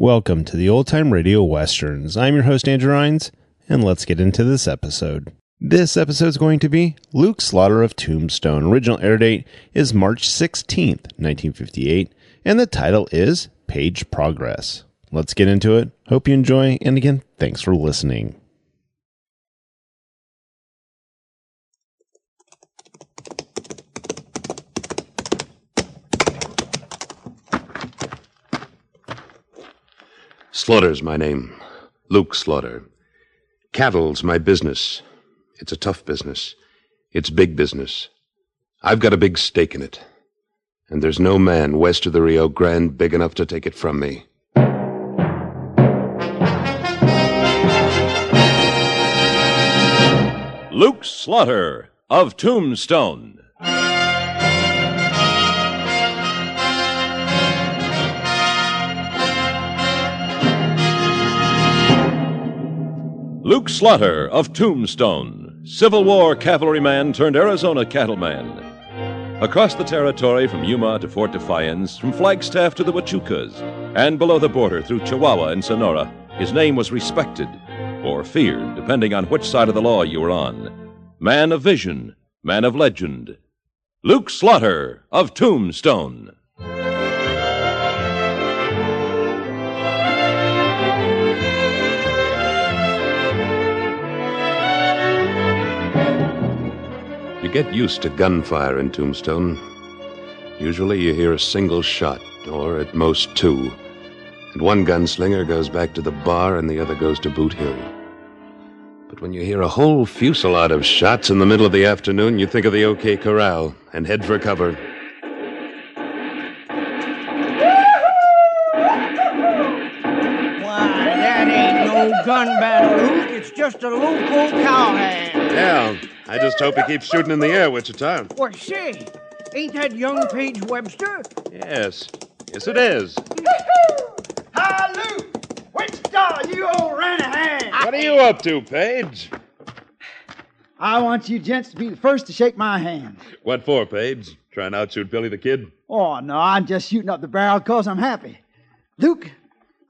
Welcome to the Old Time Radio Westerns. I'm your host, Andrew Rhynes, and let's get into this episode. This episode is going to be Luke Slaughter of Tombstone. Original air date is March 16th, 1958, and the title is Page Progress. Let's get into it. Hope you enjoy, and again, thanks for listening. Slaughter's my name. Luke Slaughter. Cattle's my business. It's a tough business. It's big business. I've got a big stake in it. And there's no man west of the Rio Grande big enough to take it from me. Luke Slaughter of Tombstone. Luke Slaughter of Tombstone, Civil War cavalryman turned Arizona cattleman. Across the territory from Yuma to Fort Defiance, from Flagstaff to the Huachucas, and below the border through Chihuahua and Sonora, his name was respected, or feared, depending on which side of the law you were on. Man of vision, man of legend, Luke Slaughter of Tombstone. You get used to gunfire in Tombstone. Usually you hear a single shot, or at most two. And one gunslinger goes back to the bar and the other goes to Boot Hill. But when you hear a whole fusillade of shots in the middle of the afternoon, you think of the OK Corral and head for cover. Why, that ain't no gun battle, Luke. It's just a local cowhand. Yeah, I just hope he keeps shooting in the air, Wichita. What, say, ain't that young Page Webster? Yes it is. Hi, Luke! Wichita, you old hand. What are you up to, Page? I want you gents to be the first to shake my hand. What for, Page? Trying to outshoot Billy the Kid? Oh, no, I'm just shooting up the barrel because I'm happy. Luke,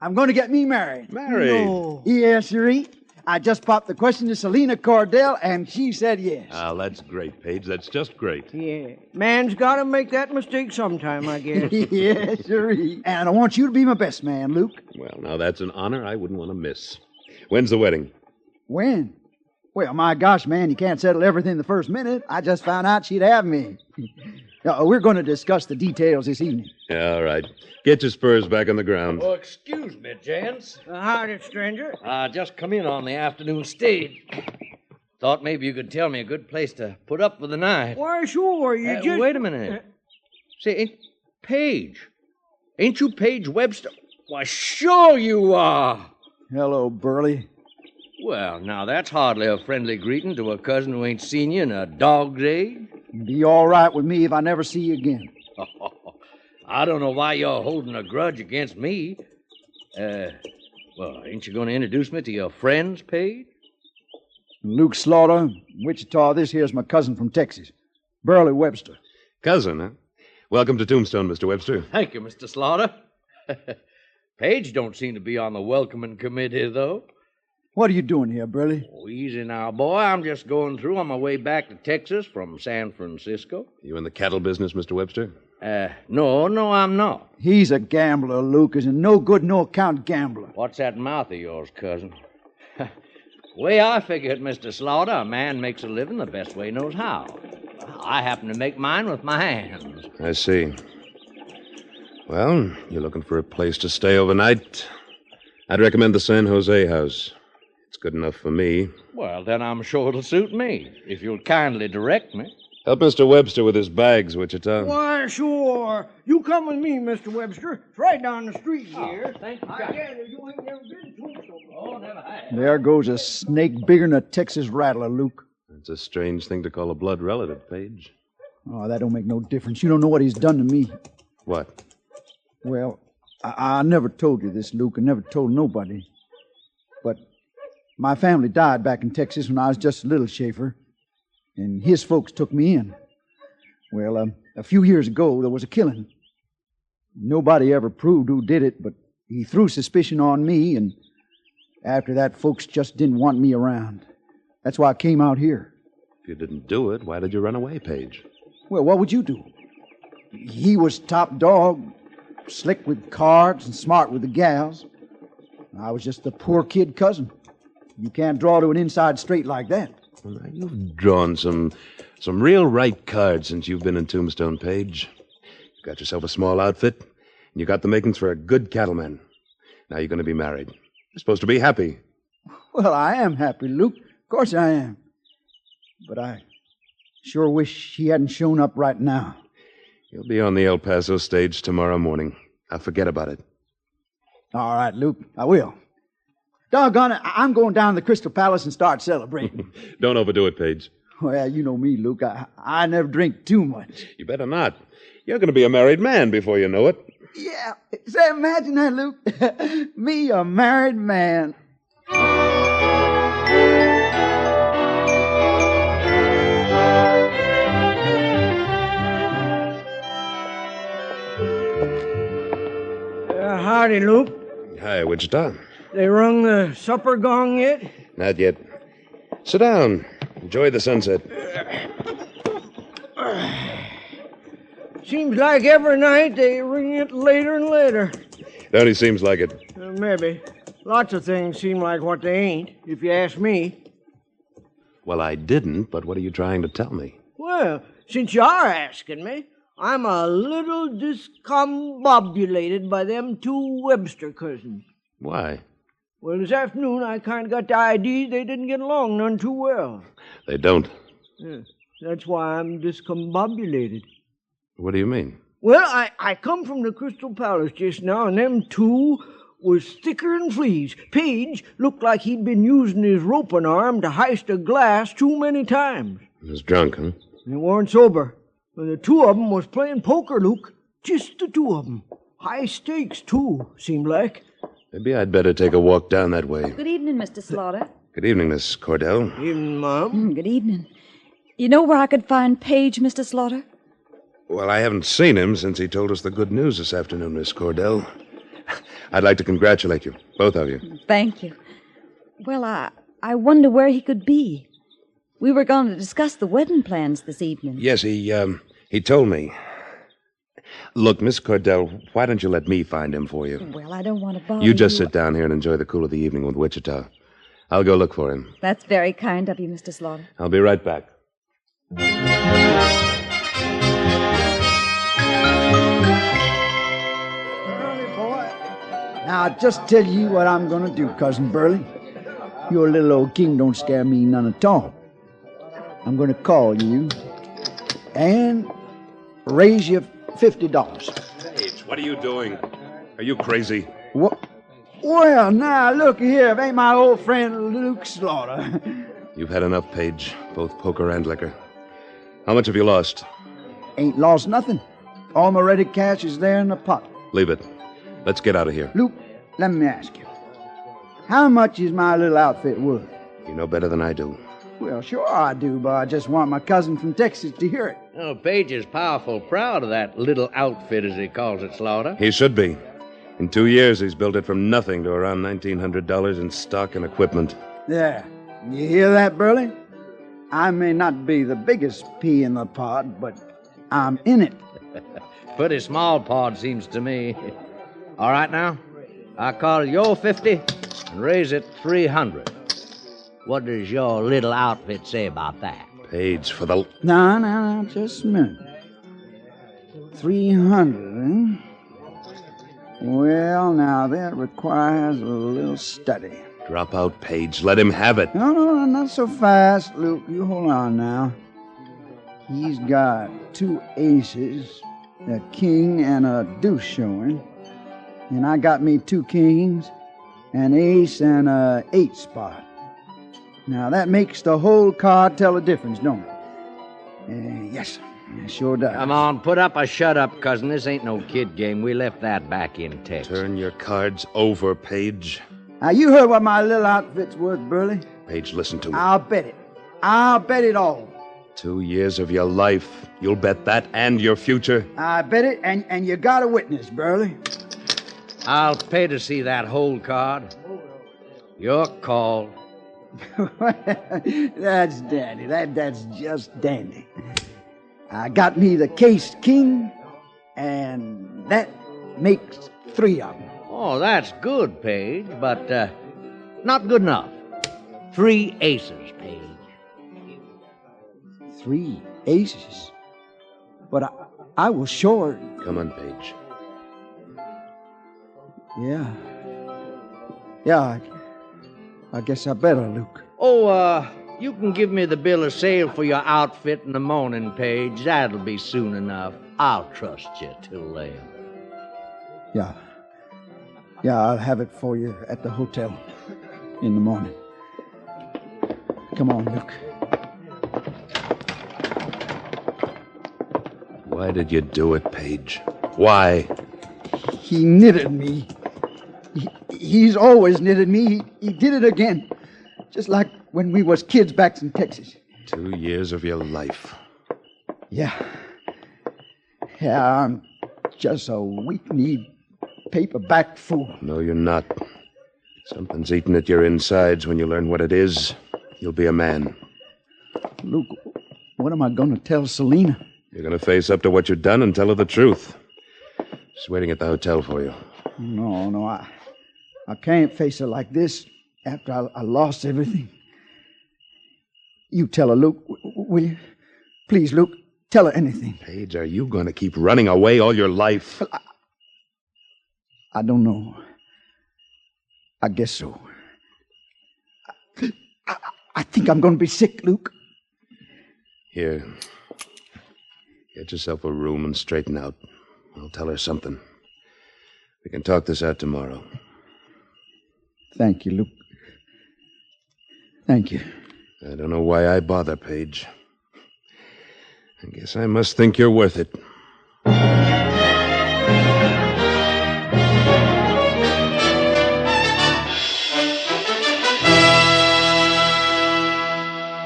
I'm going to get me married. Married? No. Yes, sirree. I just popped the question to Selena Cordell, and she said yes. Oh, that's great, Page. That's just great. Yeah, man's got to make that mistake sometime, I guess. Yes, sirree. And I want you to be my best man, Luke. Well, now that's an honor I wouldn't want to miss. When's the wedding? When? Well, my gosh, man, you can't settle everything the first minute. I just found out she'd have me. We're going to discuss the details this evening. Yeah, all right. Get your spurs back on the ground. Oh, excuse me, gents. Howdy, stranger. Just come in on the afternoon stage. Thought maybe you could tell me a good place to put up for the night. Why, sure, you just... Wait a minute. Say, Page. Ain't you Page Webster? Why, sure you are. Hello, Burley. Well, now that's hardly a friendly greeting to a cousin who ain't seen you in a dog's age. Be all right with me if I never see you again. I don't know why you're holding a grudge against me. Well, ain't you going to introduce me to your friends, Page? Luke Slaughter, Wichita. This here's my cousin from Texas, Burley Webster. Cousin, huh? Welcome to Tombstone, Mr. Webster. Thank you, Mr. Slaughter. Page don't seem to be on the welcoming committee, though. What are you doing here, Burley? Oh, easy now, boy. I'm just going through on my way back to Texas from San Francisco. You in the cattle business, Mr. Webster? No, I'm not. He's a gambler, Luke. Is a no-good, no-account gambler. What's that mouth of yours, cousin? Way I figure it, Mr. Slaughter, a man makes a living the best way he knows how. I happen to make mine with my hands. I see. Well, you're looking for a place to stay overnight. I'd recommend the San Jose house. It's good enough for me. Well, then I'm sure it'll suit me, if you'll kindly direct me. Help Mr. Webster with his bags, Wichita. Why, sure. You come with me, Mr. Webster. It's right down the street here. Thank you. I gather you ain't never been to Tombstone. Oh, never have. There goes a snake bigger than a Texas rattler, Luke. It's a strange thing to call a blood relative, Page. Oh, that don't make no difference. You don't know what he's done to me. What? Well, I never told you this, Luke. I never told nobody. But my family died back in Texas when I was just a little Schaefer, and his folks took me in. Well, a few years ago, there was a killing. Nobody ever proved who did it, but He threw suspicion on me, and after that, folks just didn't want me around. That's why I came out here. If you didn't do it, why did you run away, Page? Well, what would you do? He was top dog, slick with cards and smart with the gals. I was just a poor kid cousin. You can't draw to an inside straight like that. Well, now, you've drawn some real right cards since you've been in Tombstone, Page. You got yourself a small outfit, and you got the makings for a good cattleman. Now you're going to be married. You're supposed to be happy. Well, I am happy, Luke. Of course I am. But I sure wish he hadn't shown up right now. You'll be on the El Paso stage tomorrow morning. Now forget about it. All right, Luke, I will. Doggone it, I'm going down to the Crystal Palace and start celebrating. Don't overdo it, Page. Well, you know me, Luke. I never drink too much. You better not. You're going to be a married man before you know it. Yeah, say, imagine that, Luke. Me, a married man. Howdy, Luke. Hi, Wichita. They rung the supper gong yet? Not yet. Sit down. Enjoy the sunset. Seems like every night they ring it later and later. It only seems like it. Maybe. Lots of things seem like what they ain't, if you ask me. Well, I didn't, but what are you trying to tell me? Well, since you are asking me, I'm a little discombobulated by them two Webster cousins. Why? Well, this afternoon I kind of got the idea they didn't get along none too well. They don't. Yeah, that's why I'm discombobulated. What do you mean? Well, I come from the Crystal Palace just now, and them two was thicker than fleas. Page looked like he'd been using his roping arm to heist a glass too many times. He was drunk, huh? They weren't sober. And the two of them was playing poker, Luke. Just the two of them. High stakes, too, seemed like. Maybe I'd better take a walk down that way. Good evening, Mr. Slaughter. Good evening, Miss Cordell. Evening, Mom. Good evening. You know where I could find Page, Mr. Slaughter? Well, I haven't seen him since he told us the good news this afternoon, Miss Cordell. I'd like to congratulate you, both of you. Thank you. Well, I wonder where he could be. We were going to discuss the wedding plans this evening. Yes, he told me. Look, Miss Cordell, why don't you let me find him for you? Well, I don't want to bother You just sit down here and enjoy the cool of the evening with Wichita. I'll go look for him. That's very kind of you, Mr. Slaughter. I'll be right back. Now, I'll just tell you what I'm going to do, Cousin Burley. Your little old king don't scare me none at all. I'm going to call you and raise you $50. Page, what are you doing? Are you crazy? What? Well, now, look here. If ain't my old friend Luke Slaughter. You've had enough, Page, both poker and liquor. How much have you lost? Ain't lost nothing. All my ready cash is there in the pot. Leave it. Let's get out of here. Luke, let me ask you. How much is my little outfit worth? You know better than I do. Well, sure I do, but I just want my cousin from Texas to hear it. Oh, Page is powerful proud of that little outfit, as he calls it, Slaughter. He should be. In 2 years, he's built it from nothing to around $1,900 in stock and equipment. There. You hear that, Burley? I may not be the biggest pea in the pod, but I'm in it. Pretty small pod, seems to me. All right, now. I call your 50 and raise it 300. What does your little outfit say about that? Page, for the... No, just a minute. 300, eh? Well, now, that requires a little study. Drop out, Page. Let him have it. No, not so fast, Luke. You hold on now. He's got 2 aces, a king and a deuce showing. And I got me 2 kings, an ace, and a 8 spot. Now, that makes the whole card tell a difference, don't it? Yes, it sure does. Come on, put up or shut up, cousin. This ain't no kid game. We left that back in Texas. Turn your cards over, Page. Now, you heard what my little outfit's worth, Burley. Page, listen to me. I'll bet it. I'll bet it all. 2 years of your life. You'll bet that and your future. I bet it, and you got a witness, Burley. I'll pay to see that hold card. Your call. That's dandy. That's just dandy. I got me the case king, and that makes 3 of them. Oh, that's good, Page, but not good enough. 3 aces, Page. 3 aces? But I was sure... Come on, Page. Yeah, I guess I better, Luke. Oh, you can give me the bill of sale for your outfit in the morning, Page. That'll be soon enough. I'll trust you till then. Yeah, I'll have it for you at the hotel in the morning. Come on, Luke. Why did you do it, Page? Why? He knitted me. He's always knitted me. He did it again. Just like when we was kids back in Texas. 2 years of your life. Yeah, I'm just a weak-kneed paperback fool. No, you're not. Something's eating at your insides. When you learn what it is, you'll be a man. Luke, what am I going to tell Selena? You're going to face up to what you've done and tell her the truth. She's waiting at the hotel for you. No, I can't face her like this after I lost everything. You tell her, Luke, will you? Please, Luke, tell her anything. Page, are you going to keep running away all your life? I don't know. I guess so. I think I'm going to be sick, Luke. Here. Get yourself a room and straighten out. I'll tell her something. We can talk this out tomorrow. Thank you, Luke. Thank you. I don't know why I bother, Page. I guess I must think you're worth it.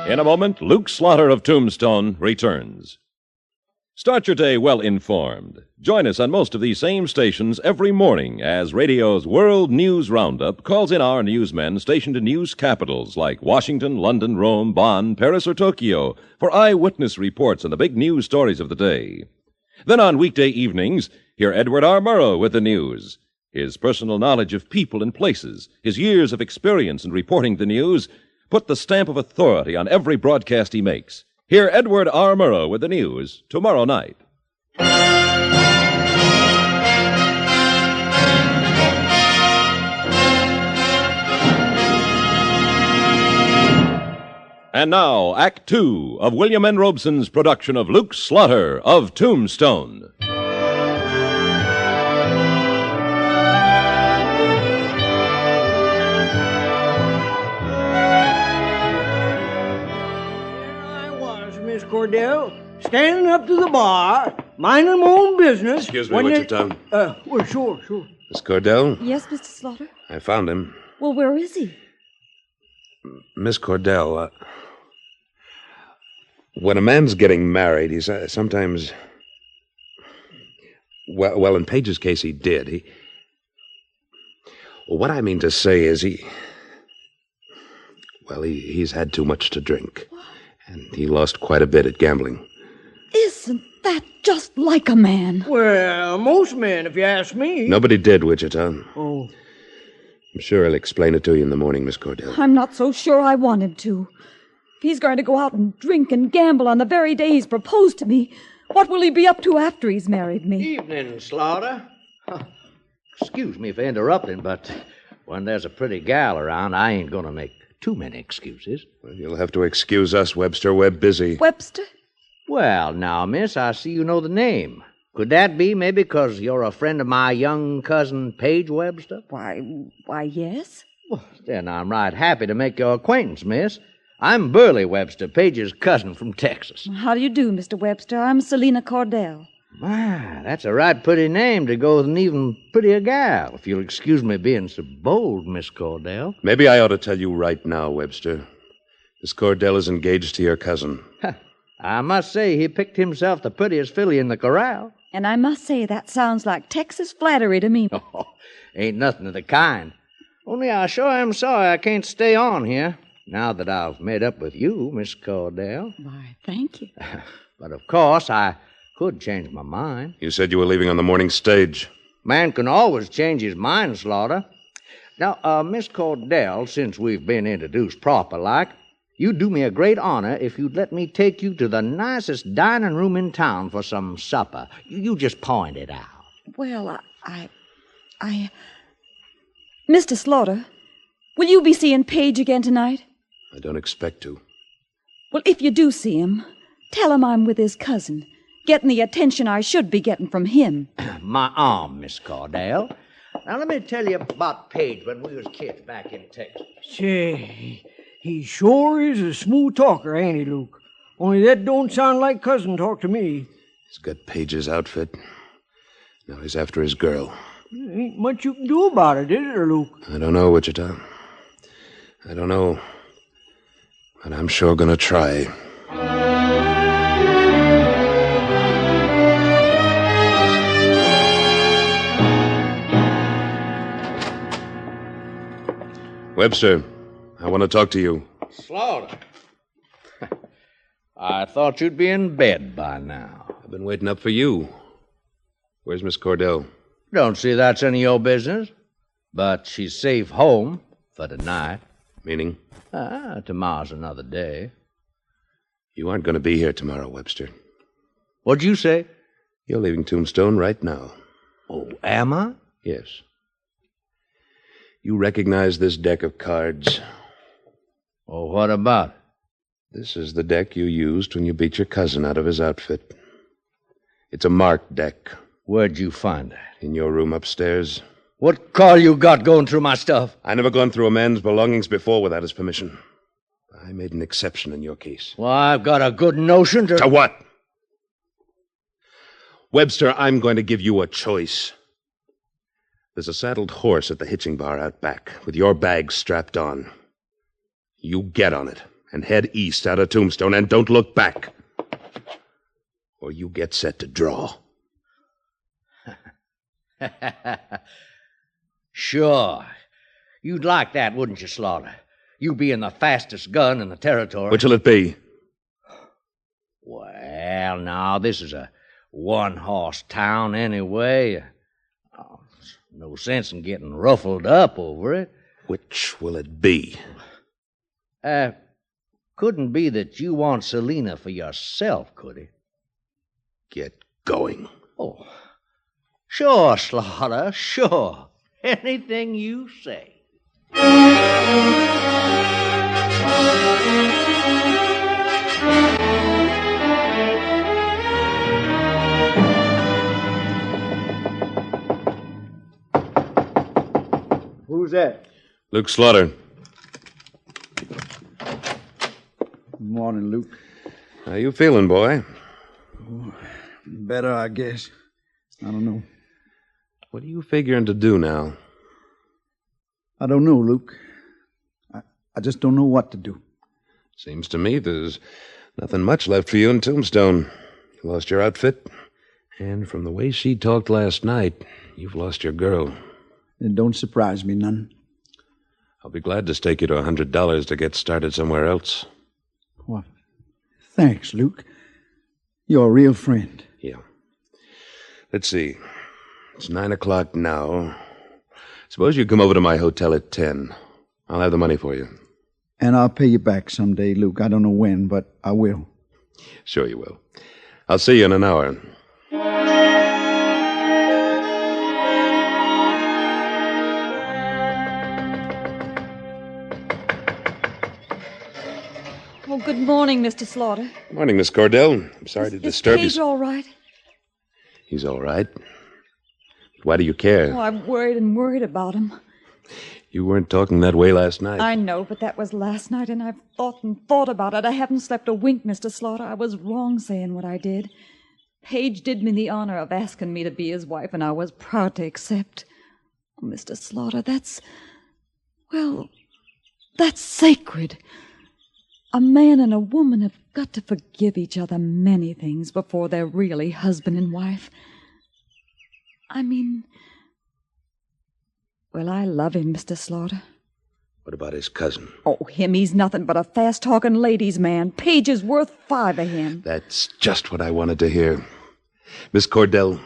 In a moment, Luke Slaughter of Tombstone returns. Start your day well informed. Join us on most of these same stations every morning as radio's World News Roundup calls in our newsmen stationed in news capitals like Washington, London, Rome, Bonn, Paris, or Tokyo for eyewitness reports on the big news stories of the day. Then on weekday evenings, hear Edward R. Murrow with the news. His personal knowledge of people and places, his years of experience in reporting the news, put the stamp of authority on every broadcast he makes. Hear Edward R. Murrow with the news tomorrow night. And now, Act Two of William N. Robson's production of Luke Slaughter of Tombstone. Cordell, standing up to the bar, minding my own business. Excuse me, Wichita. Well, sure. Miss Cordell? Yes, Mr. Slaughter? I found him. Well, where is he? Miss Cordell, when a man's getting married, he's sometimes... Well, in Page's case, he did. What I mean to say is he's had too much to drink. And he lost quite a bit at gambling. Isn't that just like a man? Well, most men, if you ask me. Nobody did, Wichita. Oh. I'm sure I'll explain it to you in the morning, Miss Cordell. I'm not so sure I want him to. If he's going to go out and drink and gamble on the very day he's proposed to me, what will he be up to after he's married me? Evening, Slaughter. Excuse me for interrupting, but when there's a pretty gal around, I ain't going to make too many excuses. Well, you'll have to excuse us, Webster. We're busy. Webster? Well, now, miss, I see you know the name. Could that be maybe because you're a friend of my young cousin, Page Webster? Why, yes. Well, then I'm right happy to make your acquaintance, miss. I'm Burley Webster, Page's cousin from Texas. How do you do, Mr. Webster? I'm Selena Cordell. My, that's a right pretty name to go with an even prettier gal, if you'll excuse me being so bold, Miss Cordell. Maybe I ought to tell you right now, Webster. Miss Cordell is engaged to your cousin. I must say he picked himself the prettiest filly in the corral. And I must say that sounds like Texas flattery to me. Oh, ain't nothing of the kind. Only I sure am sorry I can't stay on here, now that I've made up with you, Miss Cordell. Why, thank you. But of course, I could change my mind. You said you were leaving on the morning stage. Man can always change his mind, Slaughter. Now, Miss Cordell, since we've been introduced proper-like, you'd do me a great honor if you'd let me take you to the nicest dining room in town for some supper. You just point it out. Well, Mr. Slaughter, will you be seeing Page again tonight? I don't expect to. Well, if you do see him, tell him I'm with his cousin, getting the attention I should be getting from him. My arm, Miss Cordell. Now, let me tell you about Page when we was kids back in Texas. Say, he sure is a smooth talker, ain't he, Luke? Only that don't sound like cousin talk to me. He's got Page's outfit. Now he's after his girl. Ain't much you can do about it, is there, Luke? I don't know, Wichita. I don't know. But I'm sure gonna try. Webster, I want to talk to you. Slaughter. I thought you'd be in bed by now. I've been waiting up for you. Where's Miss Cordell? Don't see that's any of your business. But she's safe home for tonight. Meaning? Tomorrow's another day. You aren't going to be here tomorrow, Webster. What'd you say? You're leaving Tombstone right now. Oh, am I? Yes. You recognize this deck of cards? Oh, what about it? This is the deck you used when you beat your cousin out of his outfit. It's a marked deck. Where'd you find that? In your room upstairs. What call you got going through my stuff? I never gone through a man's belongings before without his permission. I made an exception in your case. Well, I've got a good notion to... To what? Webster, I'm going to give you a choice. There's a saddled horse at the hitching bar out back, with your bag strapped on. You get on it and head east out of Tombstone and don't look back. Or you get set to draw. Sure. You'd like that, wouldn't you, Slaughter? You being the fastest gun in the territory. Which'll it be? Well, now, this is a one-horse town anyway. No sense in getting ruffled up over it. Which will it be? Couldn't be that you want Selina for yourself, could it? Get going. Oh, sure, Slaughter, sure. Anything you say. Who's that? Luke Slaughter. Good morning, Luke. How you feeling, boy? Oh, better, I guess. I don't know. What are you figuring to do now? I don't know, Luke. I just don't know what to do. Seems to me there's nothing much left for you in Tombstone. You lost your outfit, and from the way she talked last night, you've lost your girl. It don't surprise me none. I'll be glad to stake you to $100 to get started somewhere else. What? Thanks, Luke. You're a real friend. Yeah. Let's see. It's 9 o'clock now. Suppose you come over to my hotel at 10. I'll have the money for you. And I'll pay you back someday, Luke. I don't know when, but I will. Sure you will. I'll see you in an hour. Oh, good morning, Mr. Slaughter. Morning, Miss Cordell. I'm sorry to disturb you. Is Page all right? He's all right. Why do you care? Oh, I'm worried and worried about him. You weren't talking that way last night. I know, but that was last night, and I've thought and thought about it. I haven't slept a wink, Mr. Slaughter. I was wrong saying what I did. Page did me the honor of asking me to be his wife, and I was proud to accept. Oh, Mr. Slaughter, that's sacred. A man and a woman have got to forgive each other many things before they're really husband and wife. I mean... Well, I love him, Mr. Slaughter. What about his cousin? Oh, him, he's nothing but a fast-talking ladies' man. Page is worth 5 of him. That's just what I wanted to hear. Miss Cordell,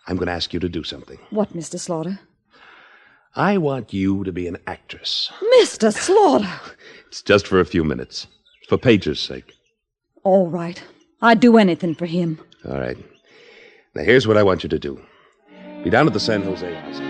I'm going to ask you to do something. What, Mr. Slaughter? I want you to be an actress. Mr. Slaughter! It's just for a few minutes. For Page's sake. All right. I'd do anything for him. All right. Now, here's what I want you to do. Be down at the San Jose house.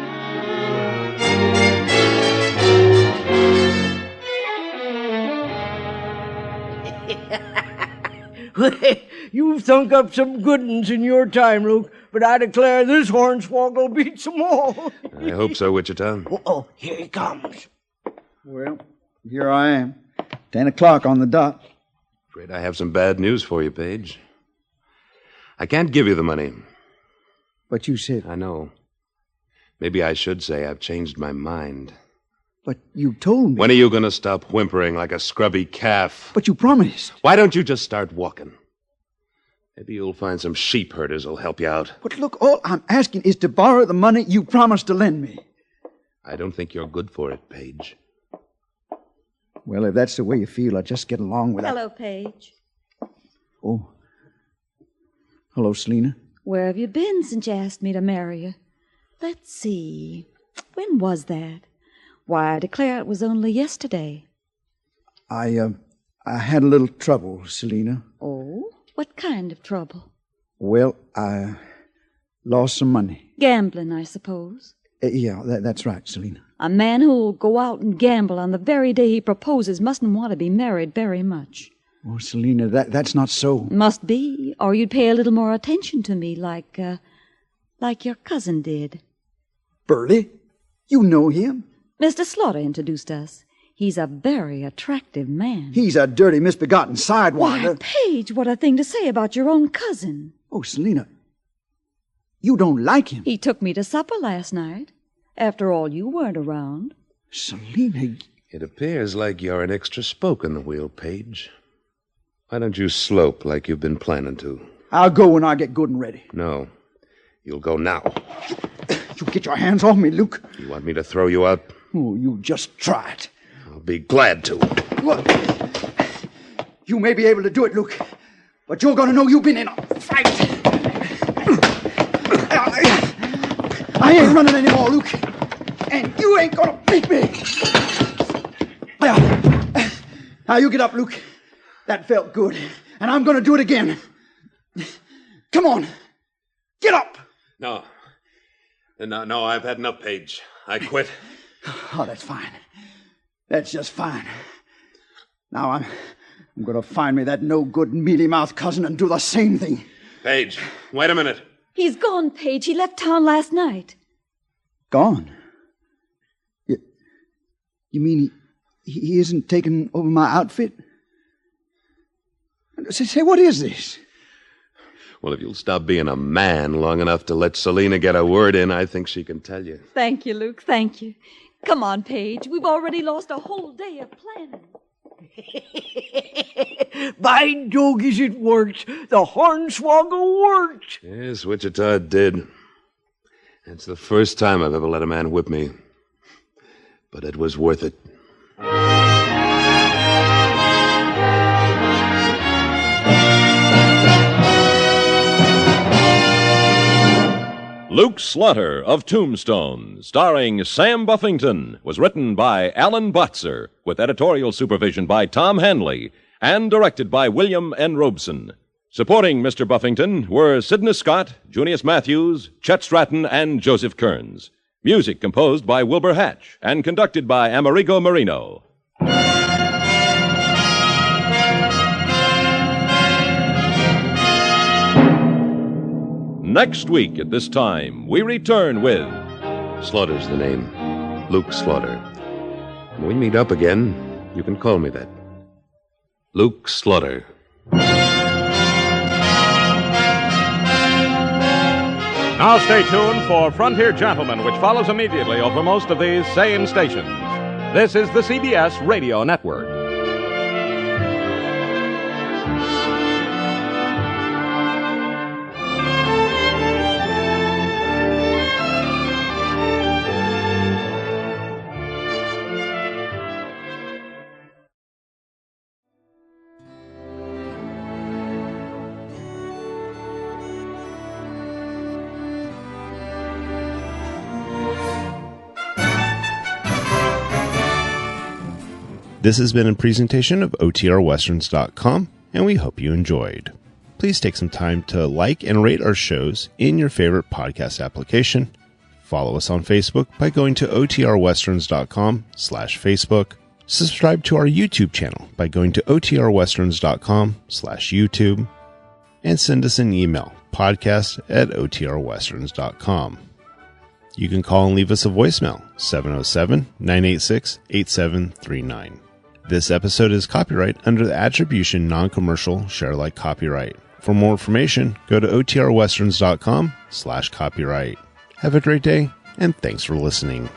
You've thunk up some good uns in your time, Luke, but I declare this hornswoggle beats them all. I hope so, Wichita. Oh, here he comes. Well, here I am. 10 o'clock on the dot. Afraid I have some bad news for you, Page. I can't give you the money. But you said... I know. Maybe I should say I've changed my mind. But you told me... When are you going to stop whimpering like a scrubby calf? But you promised. Why don't you just start walking? Maybe you'll find some sheep herders who'll help you out. But look, all I'm asking is to borrow the money you promised to lend me. I don't think you're good for it, Page. Well, if that's the way you feel, I'll just get along with Hello, Page. Oh. Hello, Selina. Where have you been since you asked me to marry you? Let's see. When was that? Why, I declare it was only yesterday. I had a little trouble, Selina. Oh? What kind of trouble? Well, I lost some money. Gambling, I suppose. Yeah, that's right, Selina. A man who'll go out and gamble on the very day he proposes mustn't want to be married very much. Oh, Selina, that's not so. Must be, or you'd pay a little more attention to me like your cousin did. Burley? You know him? Mr. Slaughter introduced us. He's a very attractive man. He's a dirty, misbegotten sidewinder. Why, Paige, what a thing to say about your own cousin. Oh, Selina, you don't like him. He took me to supper last night. After all, you weren't around. Selina... It appears like you're an extra spoke in the wheel, Page. Why don't you slope like you've been planning to? I'll go when I get good and ready. No. You'll go now. You get your hands off me, Luke. You want me to throw you out? Oh, you just try it. I'll be glad to. What? You may be able to do it, Luke, but you're going to know you've been in a fight. I ain't running anymore, Luke, and you ain't going to beat me. Now, you get up, Luke. That felt good, and I'm going to do it again. Come on. Get up. No, I've had enough, Page. I quit. Oh, that's fine. That's just fine. Now I'm going to find me that no-good, mealy-mouthed cousin and do the same thing. Page, wait a minute. He's gone, Paige. He left town last night. Gone? You mean he isn't taking over my outfit? Say, what is this? Well, if you'll stop being a man long enough to let Selina get a word in, I think she can tell you. Thank you, Luke. Thank you. Come on, Paige. We've already lost a whole day of planning. By dogies, it worked. The hornswoggle worked. Yes, Wichita did. It's the first time I've ever let a man whip me. But it was worth it. Luke Slaughter of Tombstone, starring Sam Buffington, was written by Alan Botzer, with editorial supervision by Tom Hanley, and directed by William N. Robson. Supporting Mr. Buffington were Cynda Scott, Junius Matthews, Chet Stratton, and Joseph Kearns. Music composed by Wilbur Hatch and conducted by Amerigo Moreno. Next week at this time, we return with... Slaughter's the name. Luke Slaughter. When we meet up again, you can call me that. Luke Slaughter. Now stay tuned for Frontier Gentlemen, which follows immediately over most of these same stations. This is the CBS Radio Network. This has been a presentation of OTRWesterns.com, and we hope you enjoyed. Please take some time to like and rate our shows in your favorite podcast application. Follow us on Facebook by going to OTRWesterns.com/Facebook. Subscribe to our YouTube channel by going to OTRWesterns.com/YouTube. And send us an email, podcast@OTRWesterns.com. You can call and leave us a voicemail, 707-986-8739. This episode is copyright under the Attribution Non-Commercial Share-alike copyright. For more information, go to OTRWesterns.com/copyright. Have a great day, and thanks for listening.